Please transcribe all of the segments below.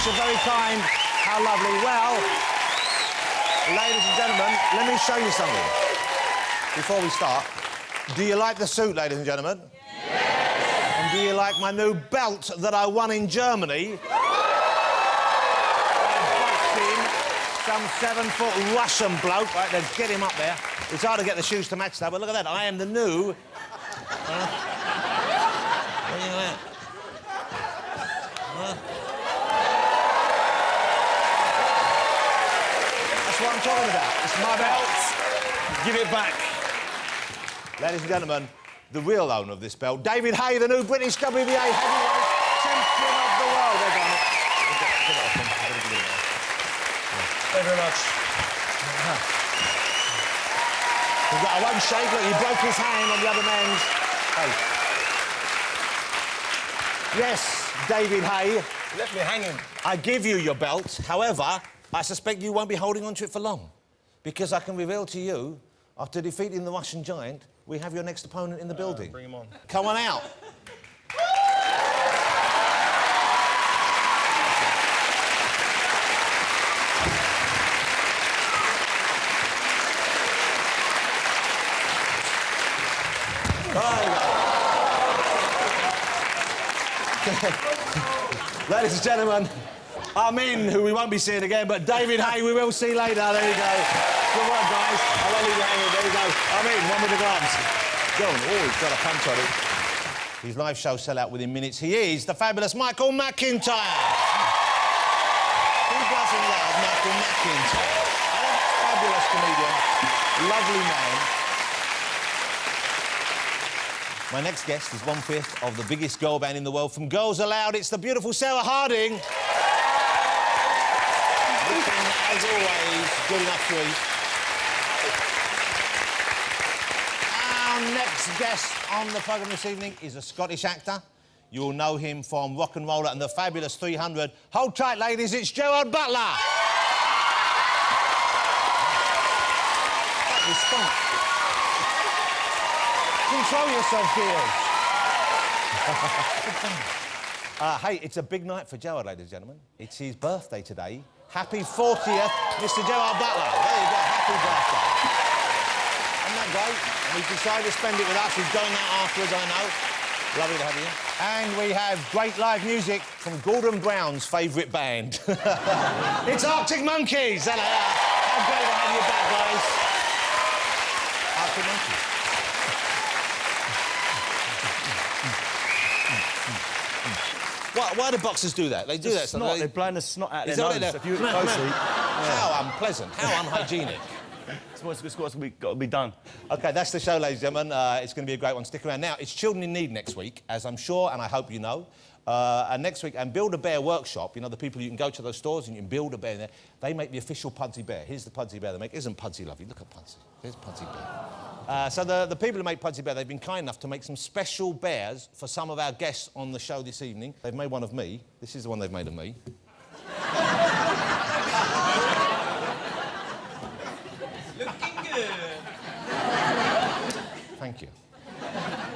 much. You're very kind. How lovely. Well, ladies and gentlemen, let me show you something. Before we start, do you like the suit, ladies and gentlemen? Yes. And do you like my new belt that I won in Germany? Some 7-foot Russian bloke. Right, then get him up there. It's hard to get the shoes to match that, but look at that. I am the new... Look at that. That's what I'm talking about. It's my belt. Give it back. Ladies and gentlemen, the real owner of this belt, David Haye, the new British WBA heavyweight champion of the world. They've done it. Thank you very much. I won't shake. Look, he broke his hand on the other man's face. Yes, David Haye. You left me hanging. I give you your belt. However, I suspect you won't be holding on to it for long. Because I can reveal to you, after defeating the Russian giant, we have your next opponent in the building. Bring him on. Come on out. Ladies and gentlemen, Amin, who we won't be seeing again, but David Haye, we will see later. There you go. Good work, guys. I won't leave you hanging. There you go. Amin, one with the gloves. Go on. Oh, he's got a punch on it. His live show sell out within minutes. He is the fabulous Michael McIntyre. Who doesn't love Michael McIntyre? Fabulous comedian. Lovely man. My next guest is 1/5 of the biggest girl band in the world from Girls Aloud. It's the beautiful Sarah Harding. Looking, as always, good enough to eat. Our next guest on the programme this evening is a Scottish actor. You'll know him from Rock and Roller and the fabulous 300. Hold tight, ladies, it's Gerard Butler. That response. Control yourself, dears. Hey, it's a big night for Gerard, ladies and gentlemen. It's his birthday today. Happy 40th, Mr. Gerard Butler. There you go, happy birthday. Isn't that great? And he's decided to spend it with us. He's going out afterwards, I know. Lovely to have you. And we have great live music from Gordon Brown's favourite band. It's Arctic Monkeys. Hello. How great to have you back, guys. Arctic Monkeys. Why do boxers do that? They do that. Snot. They're blowing the snot out their nose. If you look closely... How unpleasant. How unhygienic. It's what's got to be done. OK, that's the show, ladies and gentlemen. It's going to be a great one. Stick around. Now, it's Children in Need next week, as I'm sure and I hope you know. And next week, and Build-A-Bear Workshop, you know, the people you can go to those stores and you can build a bear in there, they make the official Pudsey Bear. Here's the Pudsey Bear they make. Isn't Pudsey lovely? Look at Pudsey. There's Pudsey Bear. So the people who make Pudsey Bear, they've been kind enough to make some special bears for some of our guests on the show this evening. They've made one of me. This is the one they've made of me. Looking good. Thank you.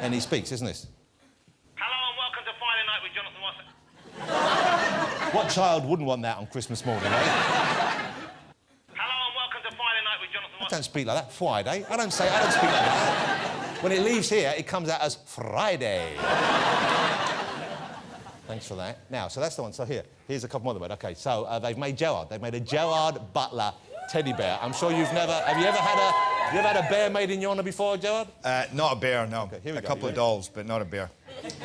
And he speaks, isn't this? Hello and welcome to Friday Night with Jonathan Watson. What child wouldn't want that on Christmas morning, eh? Hello and welcome to Friday Night with Jonathan I Watson. don't speak like that. Friday. I don't speak like that. When it leaves here, it comes out as Friday. Thanks for that. Now, so that's the one. So here's a couple more of them. OK, so they've made Gerard. They've made a Gerard Butler teddy bear. I'm sure you've never... Have you ever had a bear made in your honour before, Gerard? Not a bear, no. Okay, here we a go. couple of dolls, but not a bear.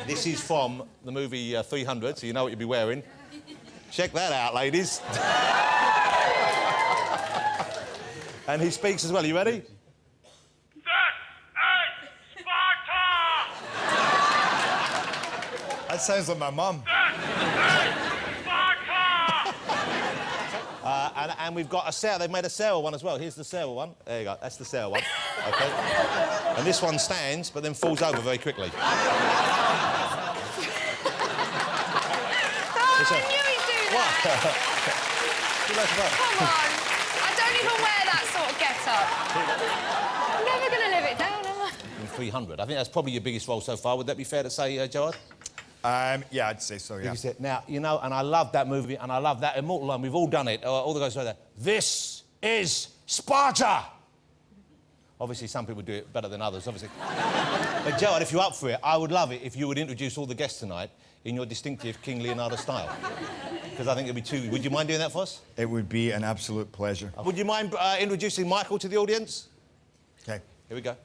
This is from the movie 300, so you know what you'll be wearing. Check that out, ladies. And he speaks as well. Are you ready? This is Sparta! That sounds like my mum. This is Sparta! And we've got a Sarah. They've made a Sarah one as well. Here's the Sarah one. There you go. That's the Sarah one. OK. And this one stands, but then falls over very quickly. Oh, I knew he'd do that. Come on. I don't even wear that sort of get-up. I'm never going to live it down, am I? In 300. I think that's probably your biggest role so far. Would that be fair to say, Gerard? Yeah, I'd say so, yeah. You said, now, you know, and I love that movie, and I love that immortal line. We've all done it. All the guys say that. This is Sparta. Obviously, some people do it better than others, obviously. But, Gerard, if you're up for it, I would love it if you would introduce all the guests tonight in your distinctive King Leonardo style. Because I think it'd be too... Would you mind doing that for us? It would be an absolute pleasure. Would you mind introducing Michael to the audience? Okay. Here we go.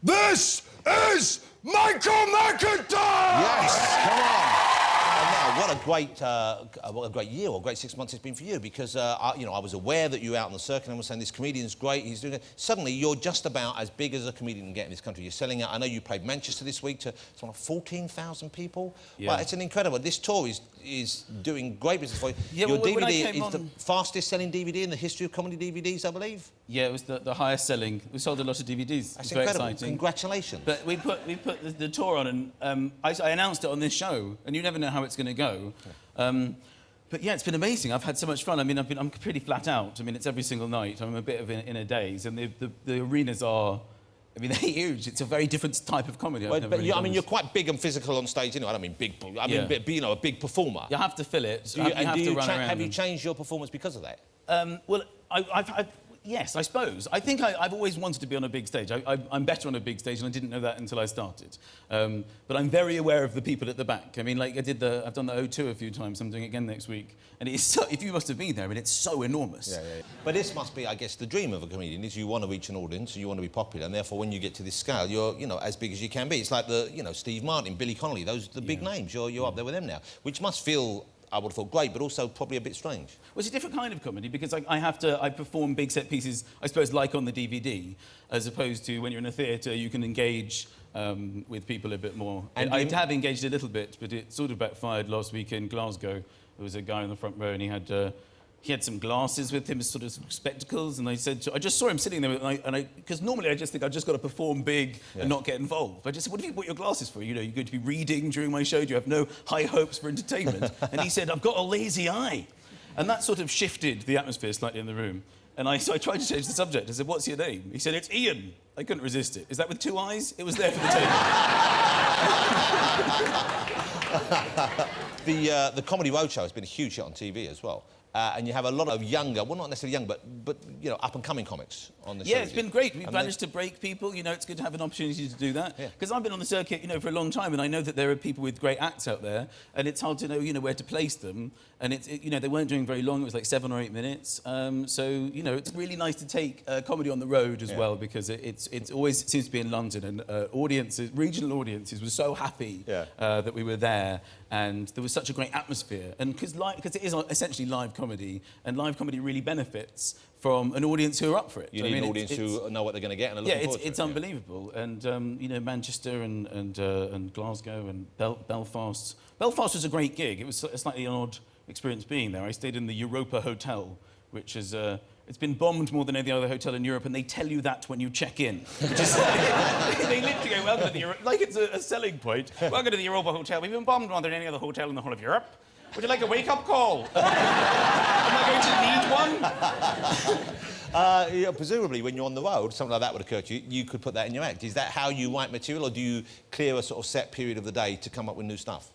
This is Michael McIntyre! Yes, come on. Now, what a great year, or great 6 months it's been for you, because you know, I was aware that you were out on the circuit and was saying this comedian's great, he's doing it. Suddenly, you're just about as big as a comedian can get in this country. You're selling out. I know you played Manchester this week to something like 14,000 people. Yeah. Well, it's an incredible. This tour is doing great business for you. Yeah, Your well, when I DVD came is the fastest-selling DVD in the history of comedy DVDs, I believe. Yeah, it was the highest selling. We sold a lot of DVDs. That's It's very incredible. exciting. Congratulations. But we put the tour on, and I announced it on this show, and you never know how it's going to go. But yeah, it's been amazing. I've had so much fun. I mean, I'm pretty flat out. I mean, it's every single night. I'm a bit of in a daze, and the arenas are. I mean, they're huge. It's a very different type of comedy. Well, but I mean, you're quite big and physical on stage. You know, I don't mean big. I mean, you know, a big performer. You have to fill it. Do you have to run around. Have you changed your performance because of that? Well, yes, I suppose. I think I've always wanted to be on a big stage. I'm better on a big stage, and I didn't know that until I started. But I'm very aware of the people at the back. I mean, like I've done the O2 a few times. I'm doing it again next week. And it's so, if you must have been there, I mean, it's so enormous. Yeah. But this must be, I guess, the dream of a comedian is you want to reach an audience, you want to be popular, and therefore when you get to this scale, you're, you know, as big as you can be. It's like the, you know, Steve Martin, Billy Connolly, those are the big names. You're up there with them now, which must feel, I would have thought, great, but also probably a bit strange. Well, it's a different kind of comedy because I perform big set pieces, I suppose, like on the DVD, as opposed to when you're in a theatre, you can engage with people a bit more. And I have engaged a little bit, but it sort of backfired last week in Glasgow. There was a guy in the front row, and he had some glasses with him, sort of spectacles, and I just saw him sitting there, because normally I just think I've just got to perform big and not get involved. I just said, what have you bought your glasses for? You know, you're going to be reading during my show, do you have no high hopes for entertainment? And he said, I've got a lazy eye. And that sort of shifted the atmosphere slightly in the room. And so I tried to change the subject. I said, what's your name? He said, it's Ian. I couldn't resist it. Is that with 2 eyes? It was there for the table. The Comedy Roadshow has been a huge hit on TV as well. And you have a lot of younger, well, not necessarily young, but you know, up-and-coming comics on the show. Yeah, it's been great. We've managed to break people. You know, it's good to have an opportunity to do that. Because I've been on the circuit, you know, for a long time, and I know that there are people with great acts out there, and it's hard to know, you know, where to place them. And you know, they weren't doing very long. It was like 7 or 8 minutes. So, you know, it's really nice to take comedy on the road as well, because it always seems to be in London, and regional audiences were so happy that we were there, and there was such a great atmosphere. And because it is essentially live comedy, and live comedy really benefits from an audience who are up for it. You need an audience who know what they're going to get and are looking forward to it. It's unbelievable. And, you know, Manchester and Glasgow and Belfast. Belfast was a great gig. It was a slightly odd experience being there. I stayed in the Europa Hotel, which is... it's been bombed more than any other hotel in Europe, and they tell you that when you check in. Which is, they literally go, welcome to the Europa... Like it's a selling point. Welcome to the Europa Hotel. We've been bombed more than any other hotel in the whole of Europe. Would you like a wake-up call? Am I going to need one? Yeah, presumably, when you're on the road, something like that would occur to you, you could put that in your act. Is that how you write material, or do you clear a sort of set period of the day to come up with new stuff?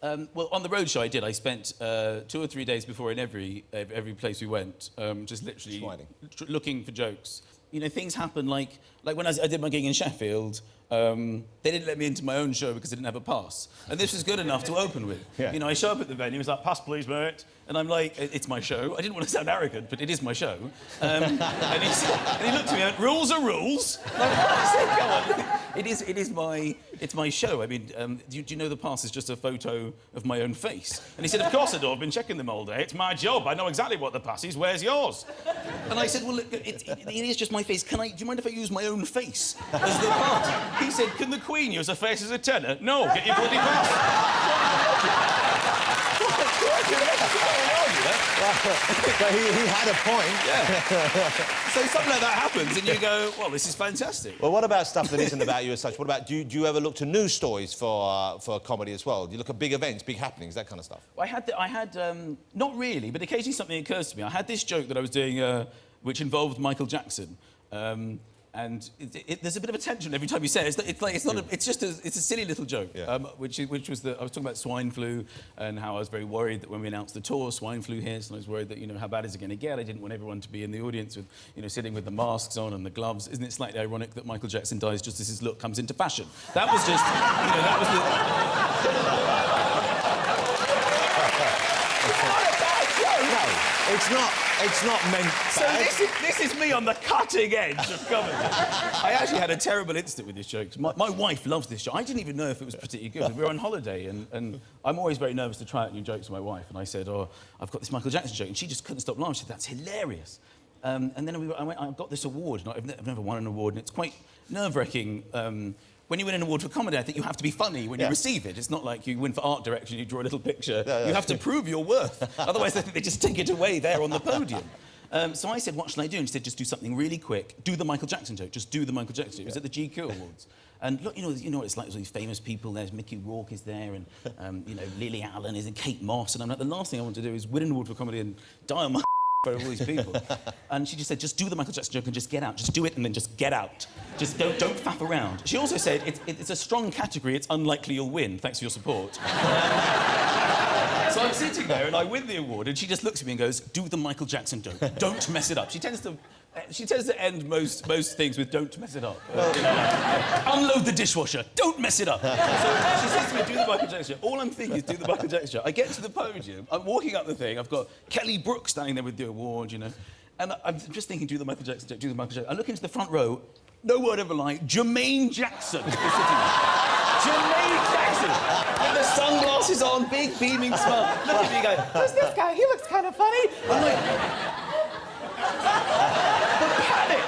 Well, on the road show I did. I spent 2 or 3 days before in every place we went, just literally looking for jokes. You know, things happen like when I did my gig in Sheffield, they didn't let me into my own show because I didn't have a pass. And this was good enough to open with. Yeah. You know, I show up at the venue, he was like, pass please, mate. And I'm like, it's my show. I didn't want to sound arrogant, but it is my show. And he looked at me and went, rules are rules. I said, come on. It's my show. I mean, do you know the pass is just a photo of my own face? And he said, of course I do. I've been checking them all day. It's my job. I know exactly what the pass is. Where's yours? And I said, well, look, it is just my face. Do you mind if I use my own face as the pass? He said, can the Queen use her face as a tenor? No, get your bloody pass. But he had a point. Yeah. So something like that happens, and you go, well, this is fantastic. Well, what about stuff that isn't about you as such? What about, do you ever look to news stories for comedy as well? Do you look at big events, big happenings, that kind of stuff? Well, I had not really, but occasionally something occurs to me. I had this joke that I was doing, which involved Michael Jackson. And there's a bit of a tension every time you say it. It's a silly little joke, which was I was talking about swine flu and how I was very worried that when we announced the tour, swine flu hit, and I was worried that, how bad is it going to get? I didn't want everyone to be in the audience with, sitting with the masks on and the gloves. Isn't it slightly ironic that Michael Jackson dies just as his look comes into fashion? That was just, that was It's not meant So this is me on the cutting edge of comedy. I actually had a terrible incident with this joke. My wife loves this joke. I didn't even know if it was particularly good. We were on holiday, and I'm always very nervous to try out new jokes with my wife. And I said, I've got this Michael Jackson joke. And she just couldn't stop laughing. She said, that's hilarious. And then I got this award. And I've never won an award, and it's quite nerve-wracking. When you win an award for comedy, I think you have to be funny when you receive it. It's not like you win for art direction, you draw a little picture. You have to prove your worth. Otherwise, I think they just take it away there on the podium. So I said, what shall I do? And she said, just do something really quick. Do the Michael Jackson joke. Just do the Michael Jackson joke. It was at the GQ Awards. And look, you know what it's like, there's all these famous people. There's Mickey Rourke is there, and Lily Allen is, and Kate Moss. And I'm like, the last thing I want to do is win an award for comedy and die on my for all these people. And she just said, just do the Michael Jackson joke and just get out. Just do it and then just get out. Just don't faff around. She also said, it's a strong category, it's unlikely you'll win, thanks for your support. So I'm sitting there and I win the award and she just looks at me and goes, do the Michael Jackson joke, don't mess it up. She tends to end most things with don't mess it up. Unload the dishwasher, don't mess it up. So she says to me, do the Michael Jackson joke. All I'm thinking is do the Michael Jackson joke. I get to the podium, I'm walking up the thing, I've got Kelly Brook standing there with the award, And I'm just thinking, do the Michael Jackson joke, do the Michael Jackson. I look into the front row, no word ever lie, Jermaine Jackson is sitting there. Jermaine Jackson! With the sunglasses on, big beaming smile. Look at me going, who's this guy? He looks kind of funny. I'm like... The panic!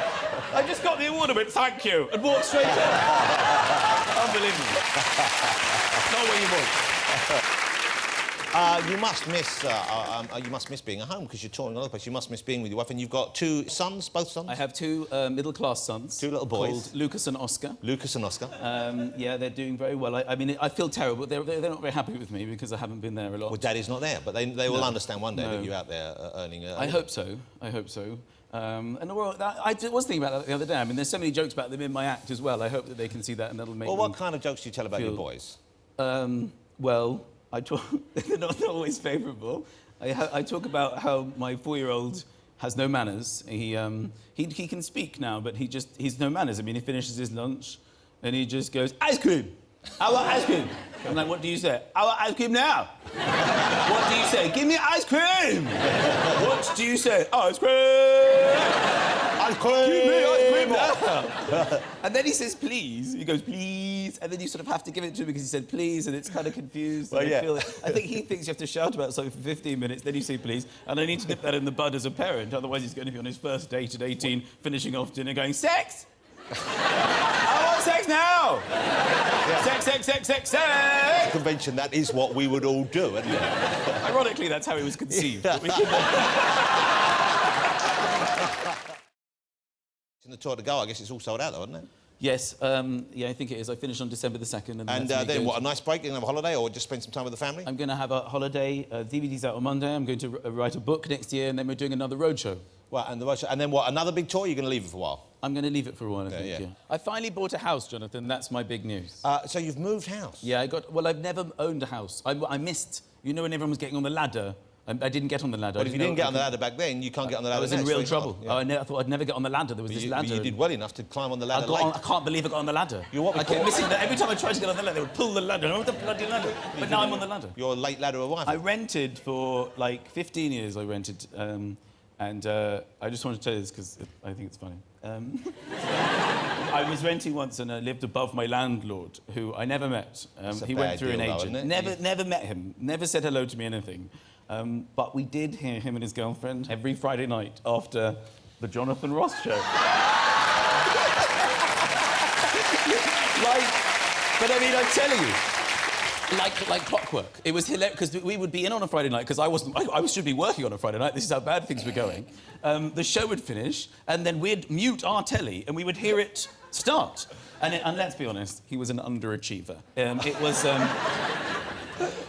I just got the award and went, thank you, and walked straight out. Unbelievable. Not what you want. You must miss being at home because you're touring all over the place. You must miss being with your wife, and you've got two sons, both sons. I have two middle-class sons. Two little boys called Lucas and Oscar. Lucas and Oscar. Yeah, they're doing very well. I mean, I feel terrible. They're not very happy with me because I haven't been there a lot. Well, Daddy's not there, but they will understand one day that you're out there earning. I hope so. I hope so. I was thinking about that the other day. I mean, there's so many jokes about them in my act as well. I hope that they can see that and that'll make. Well, what kind of jokes do you tell about your boys? Well, they're not always favourable. I talk about how my 4-year-old has no manners. He can speak now, but he's no manners. I mean, he finishes his lunch and he just goes, ice cream! I want ice cream! I'm like, what do you say? I want ice cream now! What do you say? Give me ice cream! What do you say? Ice cream! Ice cream! Give me ice cream now! And then he says, please. He goes, please. And then you sort of have to give it to him because he said, please, and it's kind of confused. Well, yeah. I think he thinks you have to shout about something for 15 minutes, then you say, please. And I need to nip that in the bud as a parent, otherwise he's going to be on his first date at 18, finishing off dinner going, sex! I want sex now! Yeah. Sex! Convention, that is what we would all do, isn't it? Ironically, that's how it was conceived. In the tour to go, I guess it's all sold out, though, isn't it? Yes, yeah, I think it is. I finish on December the 2nd. And then what, a nice break? You're going to have a holiday or just spend some time with the family? I'm going to have a holiday. DVD's out on Monday. I'm going to write a book next year, and then we're doing another roadshow. Well, and then what, another big tour? You're going to leave it for a while? I'm going to leave it for a while, I think, yeah. I finally bought a house, Jonathan. That's my big news. So you've moved house? Yeah, I've never owned a house. I missed, when everyone was getting on the ladder, I didn't get on the ladder. But if you didn't get on the ladder back then, you can't get on the ladder now. I was in real trouble. Yeah. I thought I'd never get on the ladder. There was this ladder. You did well enough to climb on the ladder late. I can't believe I got on the ladder. I kept missing that. Every time I tried to get on the ladder, they would pull the ladder. I want the bloody ladder. But now I'm on the ladder. You're a late ladder arrival. I rented for, 15 years, I rented. And I just want to tell you this because I think it's funny. I was renting once and I lived above my landlord, who I never met. He went through an agent. Never met him. Never said hello to me, anything. But we did hear him and his girlfriend every Friday night after the Jonathan Ross show. But I mean, I'm telling you, like clockwork. It was hilarious because we would be in on a Friday night because I should be working on a Friday night. This is how bad things were going. The show would finish and then we'd mute our telly and we would hear it start. And let's be honest, he was an underachiever. It was. I'm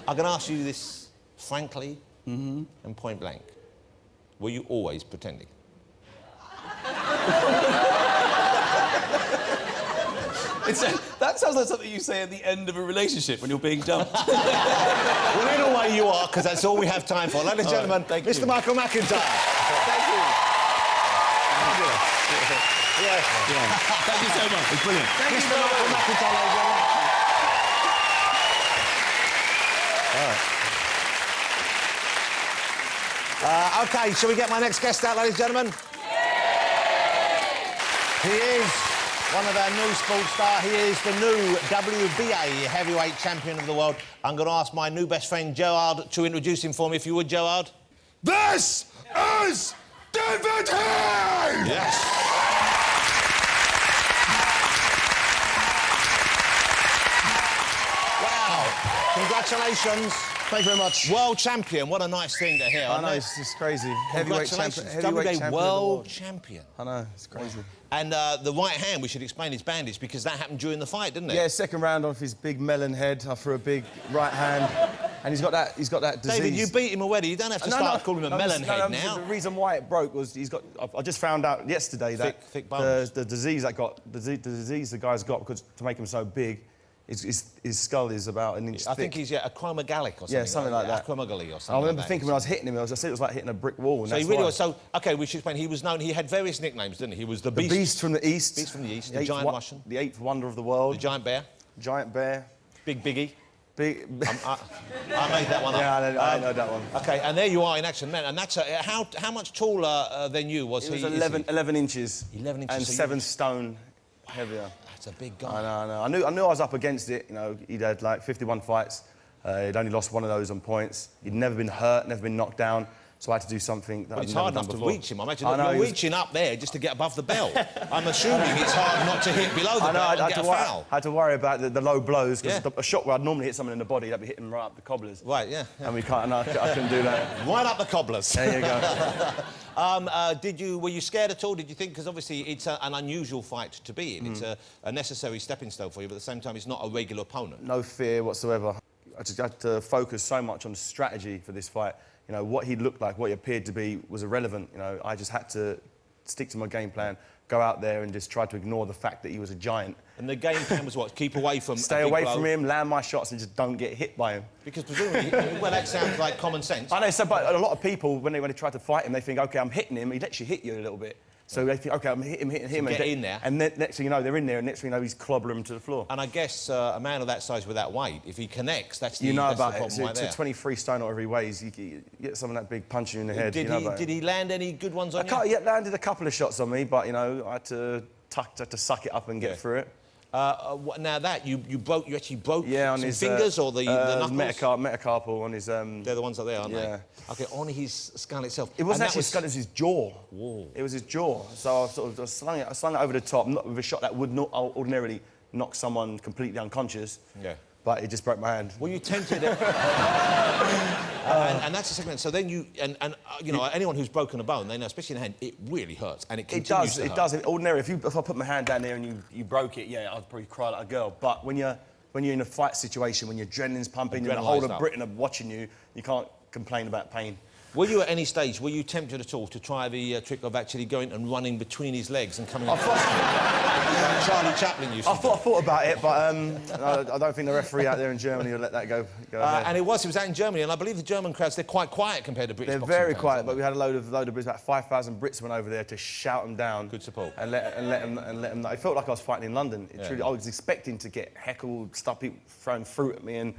going to ask you this frankly and point blank. Were you always pretending? That sounds like something you say at the end of a relationship when you're being dumped. Well, in a way you are, because that's all we have time for. Ladies and gentlemen, thank Mr. you. Michael McIntyre. Thank you. Yeah. Thank you so much. It's brilliant. Thank you Mr. so Michael much. McIntyre, ladies and gentlemen. OK, shall we get my next guest out, ladies and gentlemen? He is one of our new sports stars. He is the new WBA heavyweight champion of the world. I'm going to ask my new best friend, Gerard, to introduce him for me, if you would, Gerard. This is David Haye! Yes. Wow. Congratulations. Thank you very much. World champion. What a nice thing to hear. I know, isn't it? it's crazy. Heavyweight champion. Congratulations. Heavyweight WBA champion of the world world. champion. I know, it's crazy. And the right hand, we should explain, is bandaged because that happened during the fight, didn't it? Yeah, second round off his big melon head. I threw a big right hand, and he's got that disease. David, you beat him already. You don't have to start calling him a melon head now. The reason why it broke was he's got. I just found out yesterday that thick bones. the disease the guy's got because to make him so big, his skull is about an inch I thick. think he's acromegaly or something. Yeah, something like that. Acromegaly or something. I remember like that. thinking when I was hitting him, I said it was like hitting a brick wall. And So that's he really why. was. So OK, we should explain. He was known. He had various nicknames, didn't he? He was the The Beast. Beast from the East. Beast from the East. The The eighth Giant Russian. The eighth wonder of the world. The Giant Bear. Giant Bear. Big Biggie. Big. I made that one up. Yeah, I know that one. OK, and there you are in action, man. And that's how much taller than you was He he? was is he? 11 inches. 11 inches, And so you- 7 stone heavier. That's a big guy. I know. I knew I was up against it. You know, he'd had like 51 fights. He'd only lost one of those on points. He'd never been hurt, never been knocked down. So I had to do something that But I'd it's never hard done enough to before. reach him. I imagine I know, you're he was- reaching up there just to get above the belt. I'm assuming it's hard not to hit below the I know. belt I and had get to a foul. I had to worry about the low blows because Yeah. a shot where I'd normally hit someone in the body, that'd be hitting right up the cobblers. Right, yeah. And we can't. And I couldn't do that. Right up the cobblers. There you go. Were you scared at all? Did you think, because obviously it's an unusual fight to be in, it's a necessary stepping stone for you, but at the same time it's not a regular opponent. No fear whatsoever. I just had to focus so much on strategy for this fight. You know, what he looked like, what he appeared to be was irrelevant. You know, I just had to stick to my game plan, go out there and just try to ignore the fact that he was a giant. And the game plan was what? Keep away from Stay a big away blow? from him, land my shots and just don't get hit by him. Because presumably, well, that sounds like common sense. I know, so, but a lot of people, when they try to fight him, they think, OK, I'm hitting him. He'd actually hit you a little bit. So they think, OK, I'm hitting him. get in there. And then, next thing you know, they're in there, and next thing you know, he's clobbering him to the floor. And I guess a man of that size with that weight, if he connects, that's the, You know that's the about it. problem So right there. to 23 stone or whatever he weighs, you get someone that big punching you in the head. Did, you know about did it. he land any good ones on you? He landed a couple of shots on me, but, you know, I had to suck it up and get through it. Now that, you actually broke Yeah, on some his fingers or the knuckles? metacarpal on his... They're the ones that they are, aren't yeah. they? OK, on his skull itself. It wasn't And actually his skull, it was his jaw. Whoa. It was his jaw. So I slung it over the top, not with a shot that would not ordinarily knock someone completely unconscious. Yeah. But it just broke my hand. Were you tempted? and that's the second. So then you you know, anyone who's broken a bone, they know, especially in the hand, it really hurts, and it continues to hurt. It does. Ordinarily, if I put my hand down there and you broke it, yeah, I'd probably cry like a girl. But when you're in a fight situation, when your adrenaline's pumping, and the whole of Britain are watching you, you can't complain about pain. Were you at any stage, were you tempted at all to try the trick of actually going and running between his legs and coming... Charlie Chaplin used to I thought about it, but I don't think the referee out there in Germany will let that go ahead. And it was out in Germany, and I believe the German crowds, they're quite quiet compared to British They're boxing very fans, quiet, aren't but we had a load of Brits, about 5,000 Brits went over there to shout them down. Good support. And let them know. It felt like I was fighting in London. I was expecting to get heckled, stuff, people throwing fruit at me and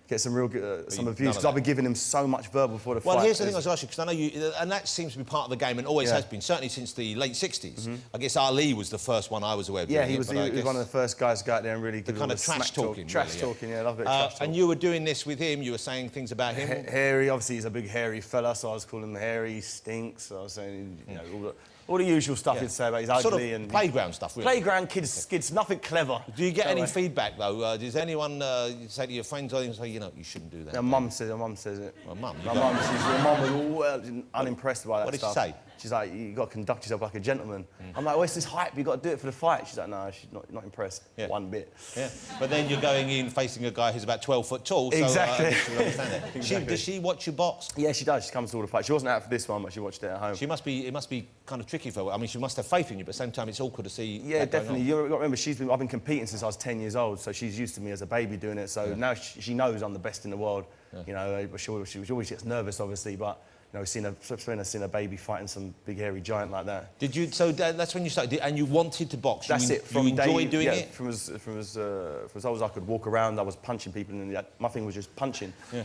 get some real some abuse, because I've been giving him so much verbal before the fight. Well, here's the thing I was asking, because I know you... And that seems to be part of the game, and always has been, certainly since the late 60s. I guess Ali was the first one I was aware of. Yeah, doing he it, was but I guess one of the first guys to go out there and really give kind all of the trash smack talk. talking. Trash really, talking, yeah, I love a bit of trash talk. And you were doing this with him, you were saying things about him? Hairy, obviously he's a big hairy fella, so I was calling him hairy, he stinks, I was saying, you know, all the usual stuff he'd say about he's ugly sort of and... playground stuff, really. Playground kids, nothing clever. Do you get any feedback, though? Does anyone say to your friends or anything, say, you know, you shouldn't do that? My mum says it. Well, Mum, My mum was unimpressed by that What did she stuff. say? She's like, you got to conduct yourself like a gentleman. I'm like, where's this hype? You got to do it for the fight. She's like, no, she's not impressed one bit. Yeah, but then you're going in facing a guy who's about 12 foot tall. Exactly. So, understand it. Exactly. Does she watch you box? Yeah, she does. She comes to all the fights. She wasn't out for this one, but she watched it at home. It must be kind of tricky for her. I mean, she must have faith in you, but at the same time, it's awkward to see. Yeah, definitely. You've got to remember, I've been competing since I was 10 years old, so she's used to me as a baby doing it. So now she knows I'm the best in the world. You know, but she always gets nervous, obviously, but. You know, seen a baby fighting some big hairy giant like that. Did you? So that's when you started, and you wanted to box. That's it. You enjoyed doing it. From as old as I could walk around, I was punching people, and my thing was just punching. Yeah.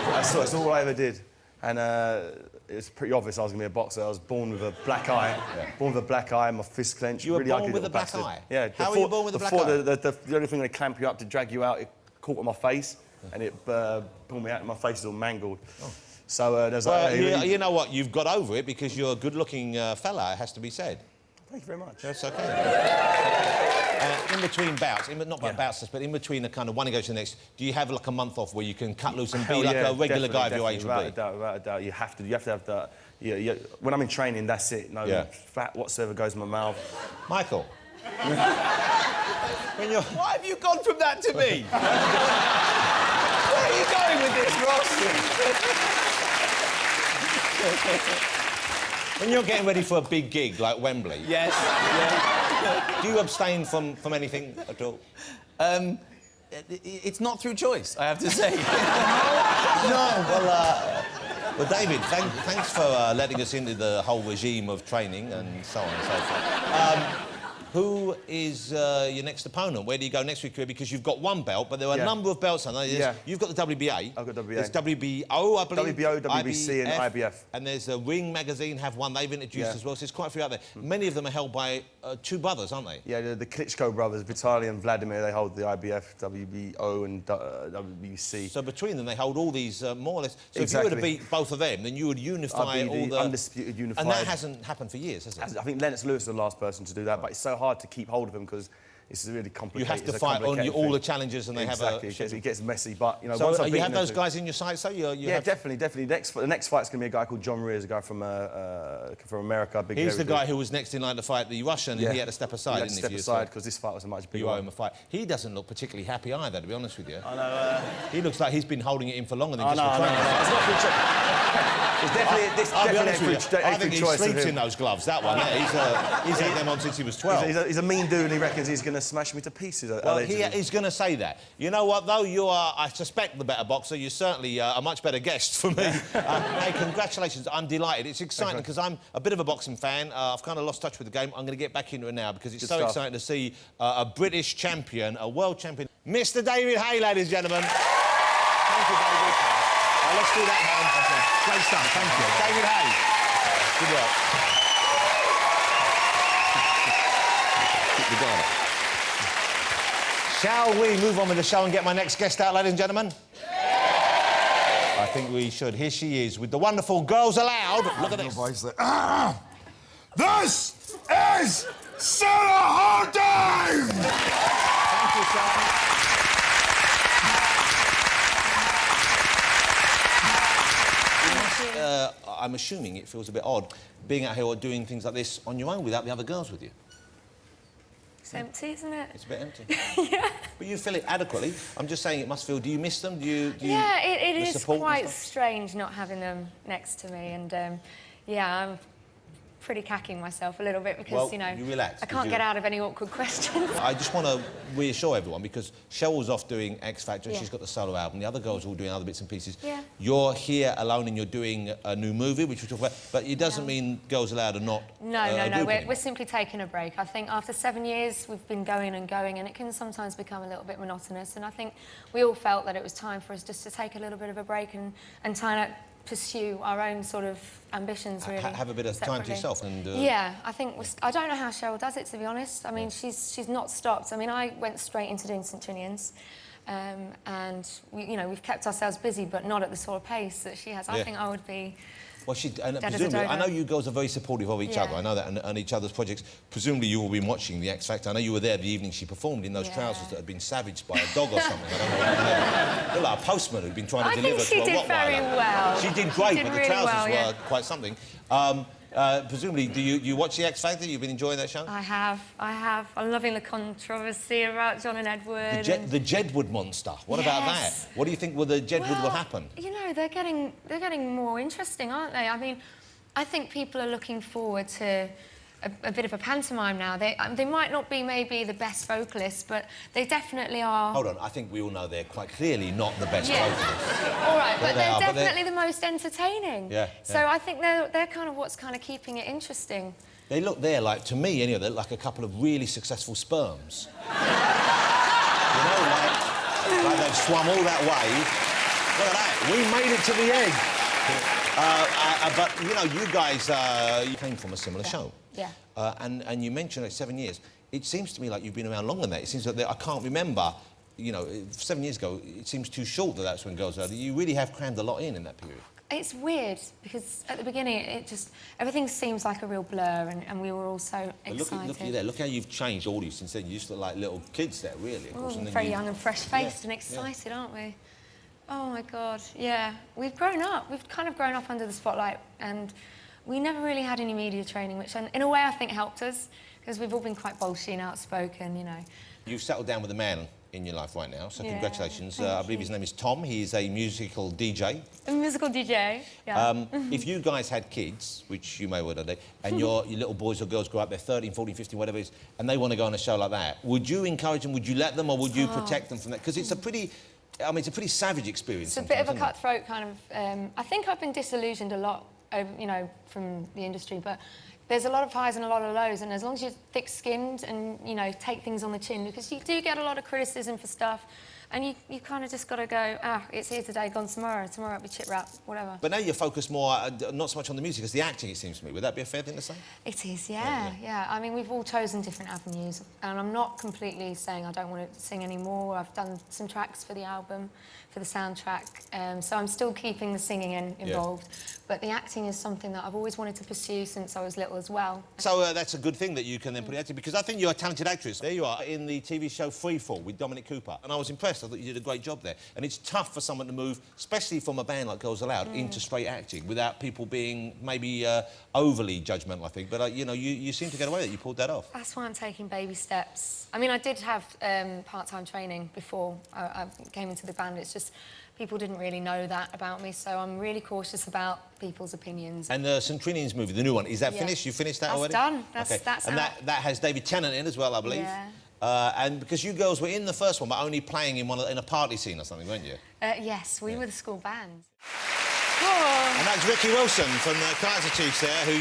That's all I ever did, and it was pretty obvious I was going to be a boxer. I was born with a black eye. Born with a black eye, my fist clenched. You were really born ugly with a black bastard. eye. Yeah. How were you born with a black eye? The only thing they clamp you up to drag you out, it caught on my face, and it pulled me out, and my face is all mangled. Oh. So there's you know what? You've got over it because you're a good-looking fella. It has to be said. Thank you very much. That's okay. In between bouts, bouts, but in between the kind of one goes to the next, do you have like a month off where you can cut loose and be like a regular guy of your age would be? Without a doubt, you have to have that. Yeah. When I'm in training, that's it. No fat whatsoever goes in my mouth. Michael. Why have you gone from that to me? Where are you going with this, Ross? When you're getting ready for a big gig like Wembley, yes. Do you abstain from anything at all? It's not through choice, I have to say. Well, David, thanks for letting us into the whole regime of training and so on and so forth. Who is your next opponent? Where do you go next week? Because you've got one belt, but there are a number of belts. You've got the WBA. I've got WBA. There's WBO, I believe. WBO, WBC, and IBF. And there's a Ring magazine have one they've introduced as well. So there's quite a few out there. Many of them are held by two brothers, aren't they? Yeah, the Klitschko brothers, Vitaly and Vladimir. They hold the IBF, WBO, and WBC. So between them, they hold all these more or less. So if you were to beat both of them, then you would unify all the undisputed unified. And that hasn't happened for years, has it? I think Lennox Lewis is the last person to do that, but it's so hard to keep hold of him because it's really complicated. You have to fight on all the challenges, and they have a. It gets messy, but you know. So once you have those guys in your sights, so definitely. The next fight's going to be a guy called John Rears, a guy from America. He's the guy who was next in line to fight the Russian, and he had to step aside. He had to step aside because this fight was a much bigger. You owe him a fight. He doesn't look particularly happy either, to be honest with you. I know. He looks like he's been holding it in for longer than just for training. It's not for It's definitely I think he sleeps in those gloves, that one. He's had them on since he was 12. He's a mean dude and he reckons he's going to smash me to pieces. Well, he's going to say that. You know what, though? You are, I suspect, the better boxer. You're certainly a much better guest for me. Hey, congratulations. I'm delighted. It's exciting because I'm a bit of a boxing fan. I've kind of lost touch with the game. I'm going to get back into it now because it's exciting to see a British champion, a world champion, Mr. David Haye, ladies and gentlemen. Thank you, David. Let's do that, man. Great stuff, thank you. David Haye. Good work. Keep the guard up. Shall we move on with the show and get my next guest out, ladies and gentlemen? I think we should. Here she is with the wonderful Girls Aloud. Look at this. This is Sarah Harding! Thank you, Sarah. I'm assuming it feels a bit odd being out here or doing things like this on your own without the other girls with you. It's empty, isn't it? It's a bit empty. Yeah. But you feel it adequately. I'm just saying it must feel... Do you miss them? Yeah, it is quite strange not having them next to me. And, yeah, I'm pretty cacking myself a little bit because, you know... you relax, I can't get out of any awkward questions. I just want to reassure everyone because Cheryl's off doing X Factor and she's got the solo album. The other girls are all doing other bits and pieces. Yeah. You're here alone and you're doing a new movie, which we'll talk about, but it doesn't mean Girls Aloud are not... No. We're simply taking a break. I think after 7 years, we've been going and going, and it can sometimes become a little bit monotonous, and I think we all felt that it was time for us just to take a little bit of a break and try to pursue our own sort of ambitions, really. Have a bit of time to yourself and... Yeah, I think... I don't know how Cheryl does it, to be honest. I mean, she's not stopped. I mean, I went straight into doing St Trinian's, and, we've kept ourselves busy, but not at the sort of pace that she has. I think I would be... Well, presumably, I know you girls are very supportive of each other. I know that, and each other's projects. Presumably, you will be watching the X Factor. I know you were there the evening she performed in those trousers that had been savaged by a dog or something. I don't know. Looked like a postman who'd been trying to deliver to a Rottweiler. I think she did very well. She did great, but the trousers were quite something. Presumably, do you watch the X Factor? You've been enjoying that show? I have. I'm loving the controversy about John and Edward. The Jedward monster. What about that? What do you think the Jedward will happen? You know, they're getting more interesting, aren't they? I mean, I think people are looking forward to a bit of a pantomime now. They might not be maybe the best vocalists, but they definitely are. Hold on, I think we all know they're quite clearly not the best vocalists. All right, but they're definitely the most entertaining. Yeah. So I think they're kind of what's kind of keeping it interesting. They look there like, to me anyway, they're like a couple of really successful sperms. You know, like they've swum all that way. Look at that, we made it to the egg. But, you know, you guys, you came from a similar show. Yeah. And you mentioned it 7 years. It seems to me like you've been around longer than that. It seems like I can't remember, you know, 7 years ago, it seems too short that's when Girls Aloud. You really have crammed a lot in that period. It's weird, because at the beginning, everything seems like a real blur, and we were all so excited. Look at you there. Look how you've changed all you since then. You used to look like little kids there, really. Of course. We're all very young and fresh-faced and excited, aren't we? Oh, my God, yeah. We've grown up. We've kind of grown up under the spotlight, and we never really had any media training, which in a way I think helped us, because we've all been quite bolshy and outspoken, you know. You've settled down with a man in your life right now, so congratulations. I believe his name is Tom. He's a musical DJ. A musical DJ, yeah. If you guys had kids, which you may well do, and your little boys or girls grow up, they're 13, 14, 15, whatever it is, and they want to go on a show like that, would you encourage them, would you let them, or would you protect them from that? Because it's a pretty... I mean, it's a pretty savage experience. It's a bit of a cutthroat kind of... I think I've been disillusioned a lot, you know, from the industry, but there's a lot of highs and a lot of lows, and as long as you're thick-skinned and, you know, take things on the chin, because you do get a lot of criticism for stuff, and you kind of just got to go, it's here today, gone tomorrow. Tomorrow it'll be chit-wrap, whatever. But now you're focused more, not so much on the music, as the acting, it seems to me. Would that be a fair thing to say? It is, yeah. I mean, we've all chosen different avenues, and I'm not completely saying I don't want to sing anymore. I've done some tracks for the album, for the soundtrack, so I'm still keeping the singing involved. But the acting is something that I've always wanted to pursue since I was little as well. So that's a good thing that you can then put it acting, because I think you're a talented actress. There you are in the TV show Freefall with Dominic Cooper, and I was impressed. I thought you did a great job there. And it's tough for someone to move, especially from a band like Girls Aloud, into straight acting without people being maybe overly judgmental, I think. But, you know, you seem to get away with it. You pulled that off. That's why I'm taking baby steps. I mean, I did have part-time training before I came into the band. It's just people didn't really know that about me, so I'm really cautious about people's opinions. And the St. Trinian's movie, the new one, is that finished? You finished that already? That's done. That's and out. that has David Tennant in as well, I believe. Yeah. And because you girls were in the first one, but only playing in a party scene or something, weren't you? Yes, we were the school band. And that's Ricky Wilson from the Kaiser Chiefs there, who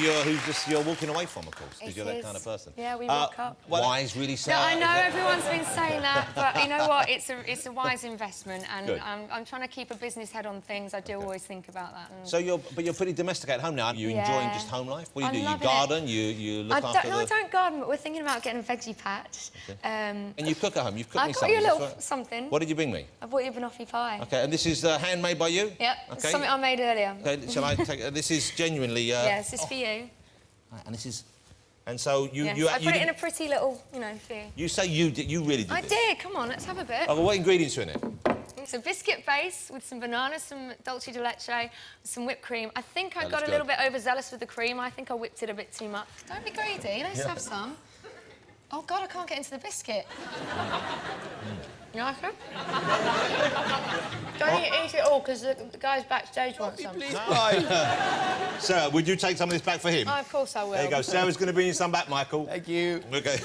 you're walking away from, of course, because you're that kind of person. Yeah, we walk up. Wise, really sad. No, I know everyone's been saying that, but you know what? It's a wise investment, and I'm trying to keep a business head on things. I do always think about that. So you're pretty domestic at home now. Are you enjoying just home life? What do you do? You garden? You look after I don't garden, but we're thinking about getting a veggie patch. Okay. And you cook at home. You've cooked me I got something. you a little something. What did you bring me? I bought you a banoffee pie. Okay, and this is handmade by you? Yep. Okay. Something I made earlier. Okay, shall I take? This is genuinely. Yeah, this is for you. And this is. And so you. Yes, you I put it in a pretty little, you know, for you. You say you did. You really did. I this. did. Come on, let's have a bit. Oh, well, what ingredients are in it? It's a biscuit base with some bananas, some dulce de leche, some whipped cream. I think I got a good. little bit overzealous with the cream. I think I whipped it a bit too much. Don't be greedy. Let's have some. Oh, God, I can't get into the biscuit. You like it? Don't eat it all, because the guys backstage want some. Please, Sarah, would you take some of this back for him? Oh, of course I will. There you go. Sarah's going to bring you some back, Michael. Thank you. Okay.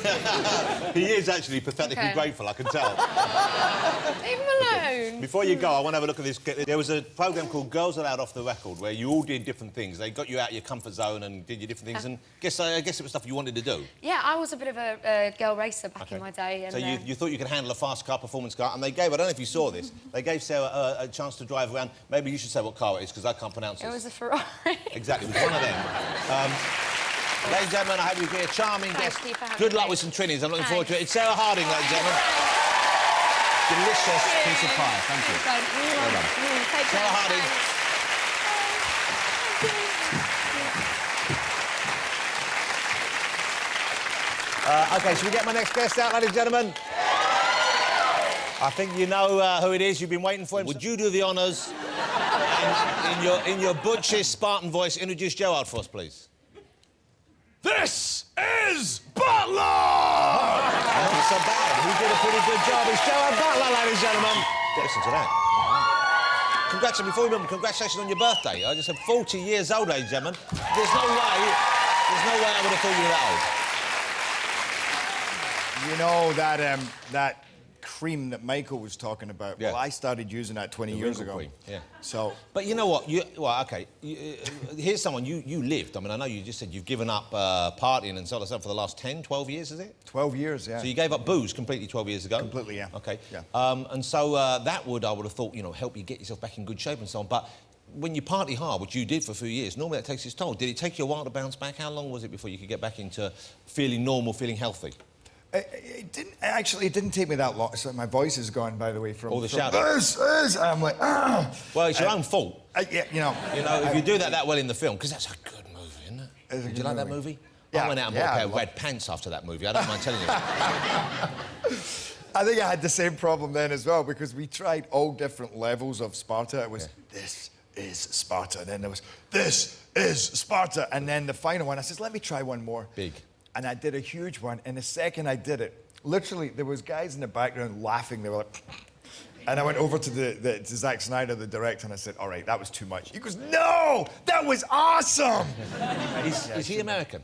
He is actually pathetically grateful, I can tell. Leave him alone. Before you go, I want to have a look at this. There was a programme called Girls Aloud Off the Record where you all did different things. They got you out of your comfort zone and did your different things, and I guess it was stuff you wanted to do. Yeah, I was a bit of a girl racer back in my day. And, so you thought you could handle a fast car, performance car, and they gave, I don't know if you saw this, they gave Sarah a chance to drive around. Maybe you should say what car it is, because I can't pronounce it. It was a Ferrari. Exactly, it was one of them. Ladies and gentlemen, I hope you get a charming guest. Good luck with some Trinities. I'm looking forward to it. It's Sarah Harding, ladies and gentlemen. Delicious piece of pie. Thank you. Well done. Sarah Harding. OK, shall we get my next guest out, ladies and gentlemen? I think you know who it is. You've been waiting for him. Would you do the honours and, in your butchish Spartan voice, introduce Gerard for us, please? This is Butler! Not so bad. He did a pretty good job. It's Gerard Butler, ladies and gentlemen. Listen to that. Congratulations, before we move on, congratulations on your birthday. I just said 40 years old, ladies and gentlemen. There's no way I would have thought you were that old. You know that cream that Michael was talking about? Yeah. Well, I started using that 20 years ago. Cream. Yeah. So... But you know what? Here's someone, you lived. I mean, I know you just said you've given up partying and sort of stuff for the last 10, 12 years, is it? 12 years, yeah. So you gave up booze completely 12 years ago? Completely, yeah. OK. Yeah. And so that would, I would have thought, you know, help you get yourself back in good shape and so on. But when you party hard, which you did for a few years, normally that takes its toll. Did it take you a while to bounce back? How long was it before you could get back into feeling normal, feeling healthy? It didn't take me that long. So my voice is gone, by the way, from... All the from shouting. This, I'm like, ah. Well, it's your own fault. Yeah, you know... You know, if you do that well in the film, because that's a good movie, isn't it? Did you like that movie? Yeah, I went out and bought a pair of red pants after that movie. I don't mind telling you. I think I had the same problem then as well, because we tried all different levels of Sparta. It was, this is Sparta. And then there was, this is Sparta. And then the final one, I said, let me try one more. Big. And I did a huge one. And the second I did it, literally, there was guys in the background laughing. They were like... And I went over to Zack Snyder, the director, and I said, all right, that was too much. He goes, no, that was awesome. Is he American?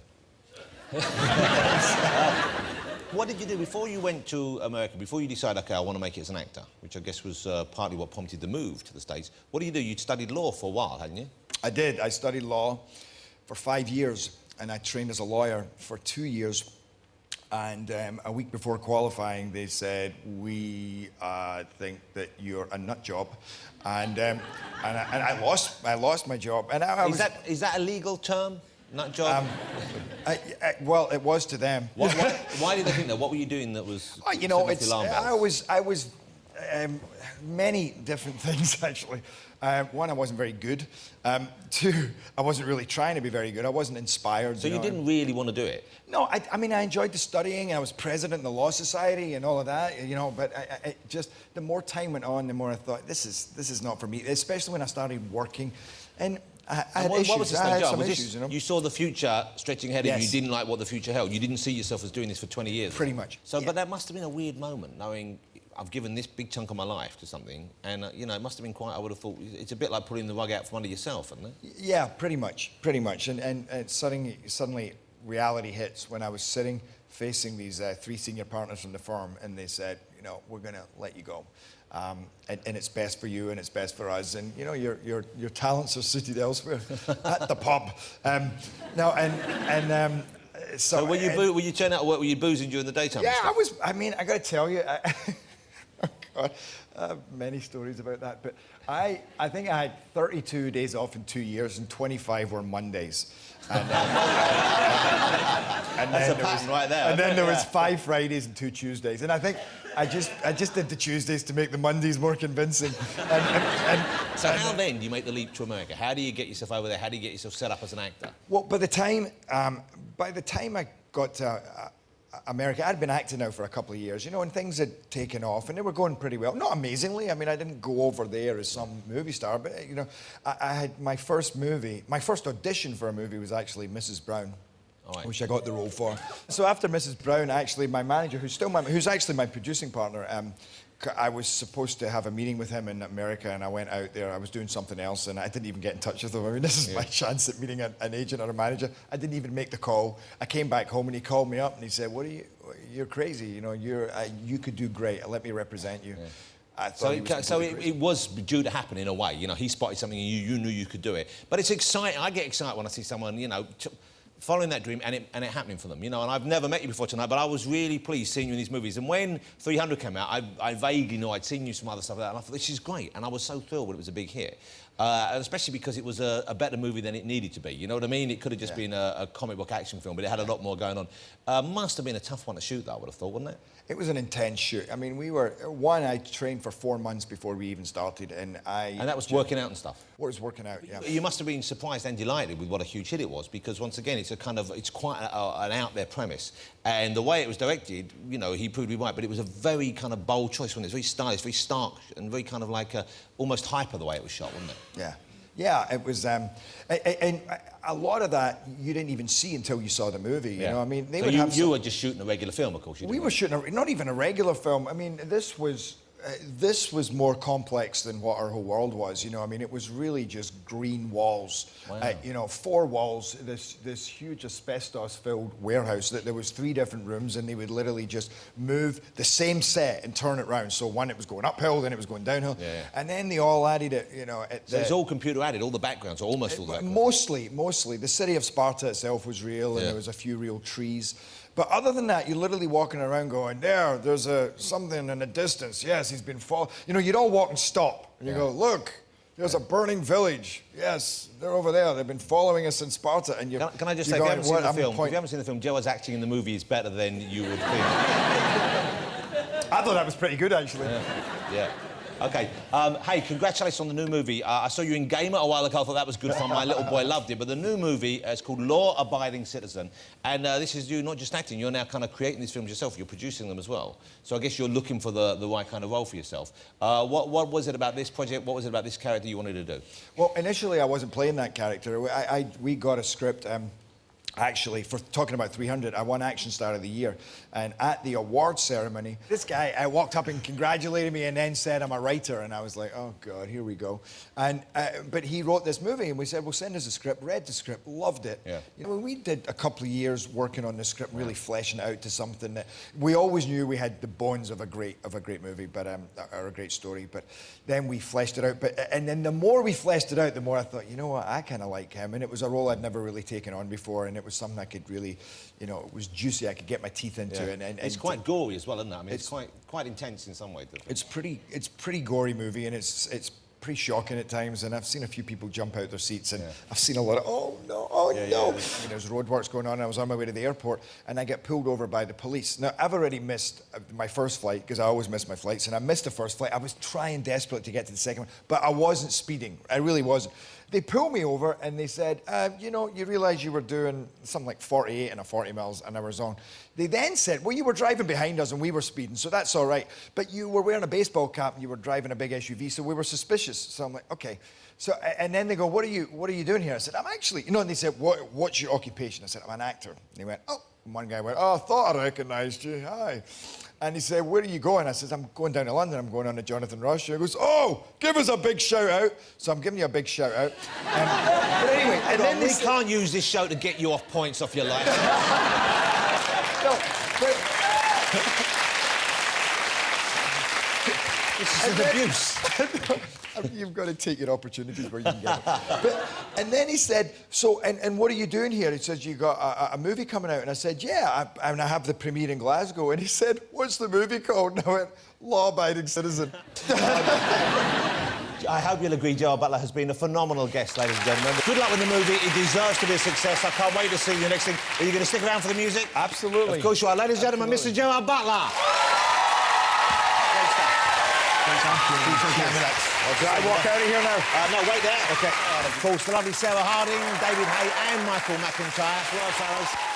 What did you do before you went to America, before you decided, OK, I want to make it as an actor, which I guess was partly what prompted the move to the States? What did you do? You'd studied law for a while, hadn't you? I did. I studied law for 5 years, and I trained as a lawyer for 2 years. And a week before qualifying, they said, we think that you're a nut job. And I lost my job. And Is that a legal term, nut job? Well, it was to them. Why did they think that? What were you doing that was... You know, I was many different things, actually. One, I wasn't very good. Two, I wasn't really trying to be very good. I wasn't inspired. So you didn't really want to do it? No, I mean, I enjoyed the studying. I was president of the Law Society and all of that, you know, but I just, the more time went on, the more I thought, this is not for me, especially when I started working. And I had issues. What was this I had job? some Was issues, you know? You saw the future stretching ahead and you Yes. didn't like what the future held. You didn't see yourself as doing this for 20 years. Pretty much. So, Yeah. But that must have been a weird moment, knowing I've given this big chunk of my life to something, and you know, it must have been quite. I would have thought it's a bit like pulling the rug out from under yourself, isn't it? Yeah, pretty much. And suddenly reality hits when I was sitting facing these 3 senior partners from the firm, and they said, you know, we're going to let you go. And it's best for you and it's best for us. And, you know, your talents are suited elsewhere at the pub. So were you turning out to work? Were you boozing during the daytime? Yeah, I was. I mean, I got to tell you, oh God, I have many stories about that. But I think I had 32 days off in 2 years, and 25 were Mondays. And That's a pattern right there. And then there was 5 Fridays and 2 Tuesdays. And I think I just did the Tuesdays to make the Mondays more convincing. So how then do you make the leap to America? How do you get yourself over there? How do you get yourself set up as an actor? Well, by the time I got to America, I'd been acting now for a couple of years, you know, and things had taken off, and they were going pretty well. Not amazingly. I mean, I didn't go over there as some movie star, but, you know, I had my first audition for a movie was actually Mrs. Brown. Right. Which I got the role for. So after Mrs. Brown, actually, my manager, who's actually my producing partner, I was supposed to have a meeting with him in America, and I went out there. I was doing something else, and I didn't even get in touch with him. I mean, this is my chance at meeting an agent or a manager. I didn't even make the call. I came back home, and he called me up, and he said, you're crazy. You know, you could do great. Let me represent you. Yeah. I thought so it was due to happen in a way. You know, he spotted something, and you knew you could do it. But it's exciting. I get excited when I see someone, you know, following that dream and it happening for them, you know. And I've never met you before tonight, but I was really pleased seeing you in these movies. And when 300 came out, I vaguely knew I'd seen you some other stuff like that, and I thought, this is great. And I was so thrilled when it was a big hit, and especially because it was a better movie than it needed to be. You know what I mean? It could have just been a comic book action film, but it had a lot more going on. Must have been a tough one to shoot, though, I would have thought, wouldn't it? It was an intense shoot. I mean, I trained for 4 months before we even started, and that was working out and stuff? Was working out, yeah. You must have been surprised and delighted with what a huge hit it was, because once again, it's quite an out there premise. And the way it was directed, you know, he proved me right, but it was a very kind of bold choice, wasn't it? It's very stylish, very stark, and very kind of like almost hyper the way it was shot, wasn't it? Yeah. Yeah, it was, and a lot of that you didn't even see until you saw the movie. You know, I mean, they so would you, have. You were just shooting a regular film, of course. We were shooting not even a regular film. I mean, this was more complex than what our whole world was. You know, I mean, it was really just green walls. Wow. You know, 4 walls. This huge asbestos-filled warehouse. That there was 3 different rooms, and they would literally just move the same set and turn it round. So one, it was going uphill, then it was going downhill, and then they all added it. You know, so it's all computer added, all the backgrounds, or almost all the backgrounds. Mostly. The city of Sparta itself was real, and there was a few real trees. But other than that, you're literally walking around going, there's something in the distance. Yes, he's been fall. You know, you'd all walk and stop. And you go, look, there's a burning village. Yes, they're over there. They've been following us in Sparta. And can I just say, if you haven't seen the film, if you haven't seen the film, Gerard's acting in the movie is better than you would think. I thought that was pretty good, actually. Yeah. OK. Hey, congratulations on the new movie. I saw you in Gamer a while ago. I thought that was good fun. My little boy loved it. But the new movie is called Law Abiding Citizen. And this is you not just acting. You're now kind of creating these films yourself. You're producing them as well. So I guess you're looking for the right kind of role for yourself. What was it about this project? What was it about this character you wanted to do? Well, initially, I wasn't playing that character. We got a script... Actually, for talking about 300, I won Action Star of the Year. And at the award ceremony, this guy walked up and congratulated me and then said I'm a writer. And I was like, oh, God, here we go. And but he wrote this movie, and we said, well, send us a script. Read the script, loved it. Yeah. You know, we did a couple of years working on the script, really fleshing it out to something that we always knew we had the bones of a great movie, but or a great story. But then we fleshed it out. And then the more we fleshed it out, the more I thought, you know what, I kind of like him. And it was a role I'd never really taken on before, and it was something I could really, you know, it was juicy. I could get my teeth into it. And it's quite gory as well, isn't it? I mean, it's quite intense in some ways. It's pretty gory movie, and it's pretty shocking at times. And I've seen a few people jump out their seats, and I've seen a lot of oh no. I mean, there's roadworks going on, and I was on my way to the airport, and I get pulled over by the police. Now I've already missed my first flight because I always miss my flights, and I missed the first flight. I was trying desperately to get to the second one, but I wasn't speeding. I really wasn't. They pulled me over and they said, you know, you realise you were doing something like 48 and a 40 miles an hour zone. They then said, well, you were driving behind us and we were speeding, so that's all right. But you were wearing a baseball cap and you were driving a big SUV, so we were suspicious. So I'm like, okay. So, and then they go, what are you doing here? I said, I'm actually, you know, and they said, what's your occupation? I said, I'm an actor. And they went, oh. And one guy went, oh, I thought I recognised you, hi. And he said, where are you going? I said, I'm going down to London. I'm going on to Jonathan Rush. He goes, oh, give us a big shout out. So I'm giving you a big shout out. But anyway, and then we can't use this show to get you off points off your life. No, but... This is an abuse. You've got to take your opportunities where you can get them. And then he said, so, and what are you doing here? He says, you got a movie coming out. And I said, yeah, and I have the premiere in Glasgow. And he said, what's the movie called? And I went, Law Abiding Citizen. I hope you'll agree Gerard Butler has been a phenomenal guest, ladies and gentlemen. Good luck with the movie. It deserves to be a success. I can't wait to see you next thing. Are you going to stick around for the music? Absolutely. Of course you are. Ladies and gentlemen, Mr. Gerard Butler. Do I walk out of here now? No, wait there. OK. Of course, the lovely Sarah Harding, David Haye and Michael McIntyre. Well, fellas.